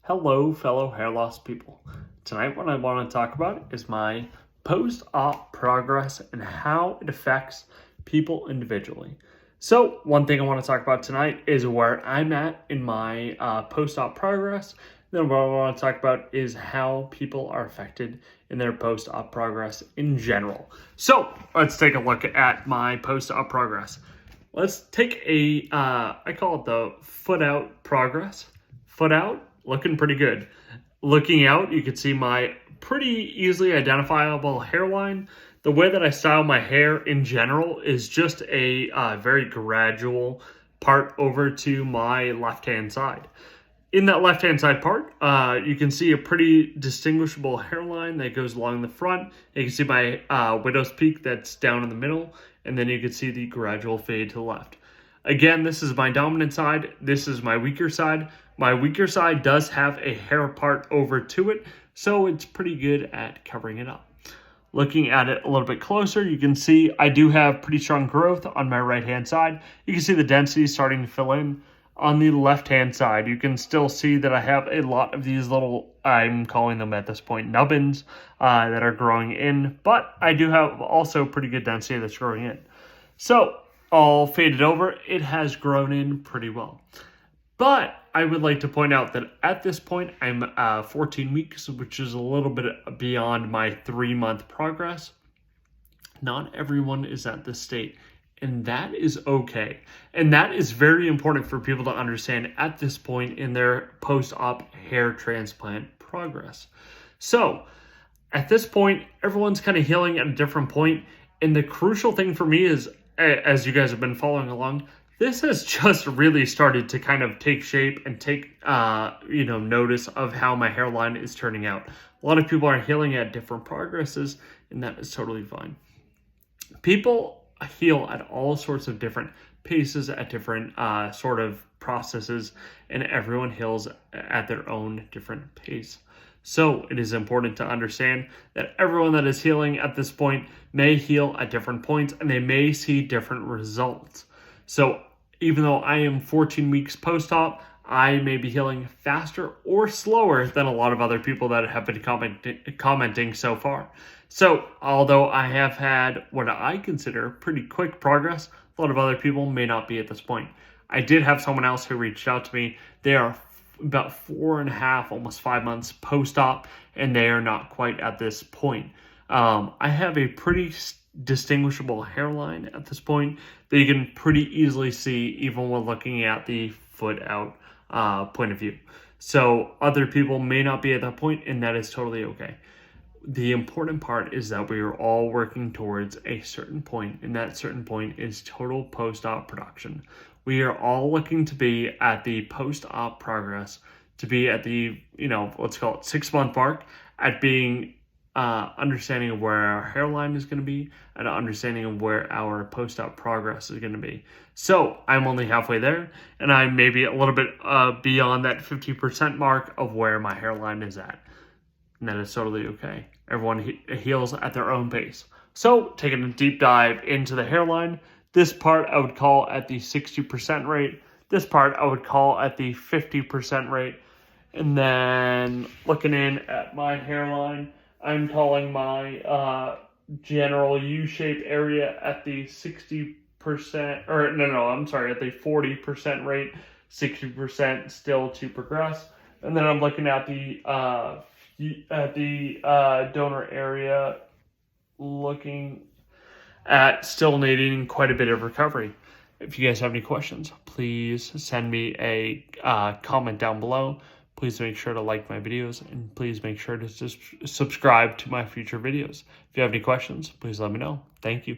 Hello, fellow hair loss people. Tonight what I want to talk about is my post-op progress and how it affects people individually. So one thing I want to talk about tonight is where I'm at in my post-op progress. Then what I want to talk about is how people are affected in their post-op progress in general. So let's take a look at my post-op progress. Let's take I call it the foot out progress. Foot out, looking pretty good. Looking out, you can see my pretty easily identifiable hairline. The way that I style my hair in general is just a very gradual part over to my left-hand side. In that left-hand side part, you can see a pretty distinguishable hairline that goes along the front. You can see my widow's peak that's down in the middle, and then you can see the gradual fade to the left. Again, this is my dominant side. This is my weaker side. My weaker side does have a hair part over to it, so it's pretty good at covering it up. Looking at it a little bit closer, you can see I do have pretty strong growth on my right-hand side. You can see the density starting to fill in. On the left-hand side, you can still see that I have a lot of these little, I'm calling them at this point, nubbins that are growing in, but I do have also pretty good density that's growing in. So, all faded over, it has grown in pretty well. But I would like to point out that at this point, I'm 14 weeks, which is a little bit beyond my 3-month progress. Not everyone is at this state, and that is okay. And that is very important for people to understand at this point in their post-op hair transplant progress. So at this point, everyone's kind of healing at a different point. And the crucial thing for me is, as you guys have been following along, this has just really started to kind of take shape and take, notice of how my hairline is turning out. A lot of people are healing at different progresses, and that is totally fine. People heal at all sorts of different paces, at different sort of processes, and everyone heals at their own different pace. So it is important to understand that everyone that is healing at this point may heal at different points, and they may see different results. So even though I am 14 weeks post-op, I may be healing faster or slower than a lot of other people that have been commenting so far. So although I have had what I consider pretty quick progress, a lot of other people may not be at this point. I did have someone else who reached out to me. They are about 4.5, almost 5 months post-op, and they are not quite at this point. I have a pretty distinguishable hairline at this point that you can pretty easily see even when looking at the foot out point of view. So other people may not be at that point, and that is totally okay. The important part is that we are all working towards a certain point, and that certain point is total post-op production. We are all looking to be at the post-op progress, to be at the, let's call it 6-month mark, at being understanding of where our hairline is going to be, and understanding of where our post-op progress is going to be. So I'm only halfway there, and I'm maybe a little bit beyond that 50% mark of where my hairline is at. And that is totally okay. Everyone heals at their own pace. So taking a deep dive into the hairline, this part I would call at the 60% rate. This part I would call at the 50% rate. And then looking in at my hairline, I'm calling my general U-shape area at the 60%, at the 40% rate, 60% still to progress. And then I'm looking at the donor area, looking at still needing quite a bit of recovery. If you guys have any questions, please send me a comment down below. Please make sure to like my videos, and please make sure to subscribe to my future videos. If you have any questions, please let me know. Thank you.